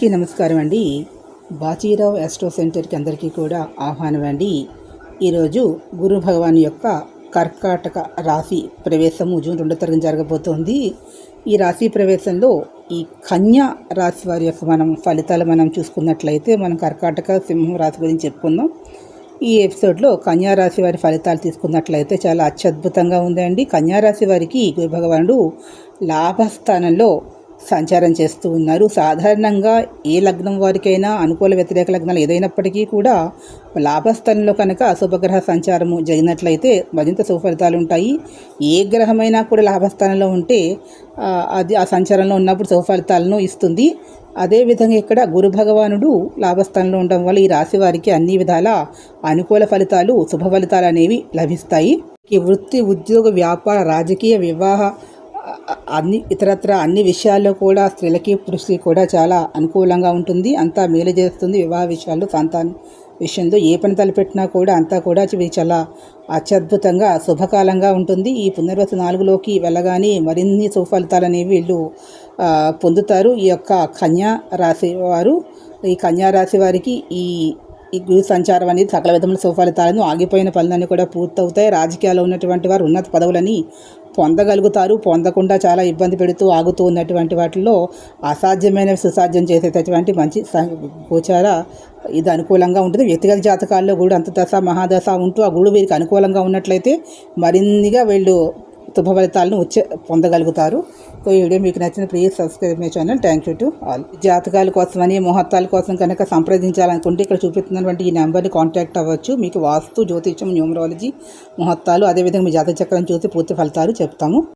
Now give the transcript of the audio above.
నమస్కారం అండి. బాజీరావ్ యాస్ట్రో సెంటర్కి అందరికీ కూడా ఆహ్వానం అండి. ఈరోజు గురు భగవాన్ యొక్క కర్కాటక రాశి ప్రవేశము జూన్ 2వ తారీఖున జరగబోతోంది. ఈ రాశి ప్రవేశంలో ఈ కన్యా రాశి వారి యొక్క ఫలితాలు చూసుకున్నట్లయితే మనం కర్కాటక సింహం రాశి గురించి చెప్పుకుందాం. ఈ ఎపిసోడ్లో కన్యా రాశి వారి ఫలితాలు తీసుకున్నట్లయితే చాలా అత్యద్భుతంగా ఉందండి. కన్యా రాశి వారికి గురు భగవానుడు లాభస్థానంలో సంచారం చేస్తూ ఉన్నారు. సాధారణంగా ఏ లగ్నం వారికైనా అనుకూల వ్యతిరేక లగ్నాలు ఏదైనప్పటికీ కూడా లాభస్థానంలో కనుక అశుభగ్రహ సంచారము జరిగినట్లయితే మరింత సుఫలితాలు ఉంటాయి. ఏ గ్రహమైనా కూడా లాభస్థానంలో ఉంటే అది ఆ సంచారంలో ఉన్నప్పుడు సుఫలితాలను ఇస్తుంది. అదేవిధంగా ఇక్కడ గురు భగవానుడు లాభస్థానంలో ఉండడం వల్ల ఈ రాశి వారికి అన్ని విధాల అనుకూల ఫలితాలు శుభ ఫలితాలు అనేవి లభిస్తాయి. ఈ వృత్తి, ఉద్యోగ, వ్యాపార, రాజకీయ, వివాహ ఇతరత్ర అన్ని విషయాల్లో కూడా స్త్రీలకి పురుషులకి కూడా చాలా అనుకూలంగా ఉంటుంది. అంతా మేలు చేస్తుంది. వివాహ విషయాల్లో, సంతానం విషయంలో ఏ పని తలపెట్టినా కూడా అంతా కూడా చాలా అత్యద్భుతంగా శుభకాలంగా ఉంటుంది. ఈ పునర్వసు 4లోకి వెళ్ళగానే మరిన్ని సుఫలితాలు అనేవి వీళ్ళు పొందుతారు. ఈ యొక్క కన్యా రాశి వారు, ఈ కన్యా రాశి వారికి ఈ గురు సంచారం అనేది సకల విధముల సుఫలితాలను, ఆగిపోయిన పనులన్నీ కూడా పూర్తవుతాయి. రాజకీయాల్లో ఉన్నటువంటి వారు ఉన్నత పదవులని పొందగలుగుతారు. పొందకుండా చాలా ఇబ్బంది పెడుతూ ఆగుతూ ఉన్నటువంటి వాటిల్లో అసాధ్యమైన సుసాధ్యం చేసేటటువంటి మంచి గోచార ఇది అనుకూలంగా ఉంటుంది. వ్యక్తిగత జాతకాల్లో కూడా అంతదశ మహాదశ ఉంటూ ఆ గురుడు వీరికి అనుకూలంగా ఉన్నట్లయితే మరిన్నిగా వీళ్ళు శుభ ఫలితాలను పొందగలుగుతారు. సో ఈ వీడియో మీకు నచ్చిన please subscribe my channel. Thank you to all. జాతకాల కోసమని, ముహూర్తాల కోసం కనుక సంప్రదించాలనుకుంటే ఇక్కడ చూపిస్తున్నటువంటి ఈ నెంబర్ని కాంటాక్ట్ అవ్వచ్చు. మీకు వాస్తు, జ్యోతిష్యం, న్యూమరాలజీ, ముహూర్తాలు, అదేవిధంగా మీ జాతక చక్రం చూసి పూర్తి ఫలితాలు చెప్తాము.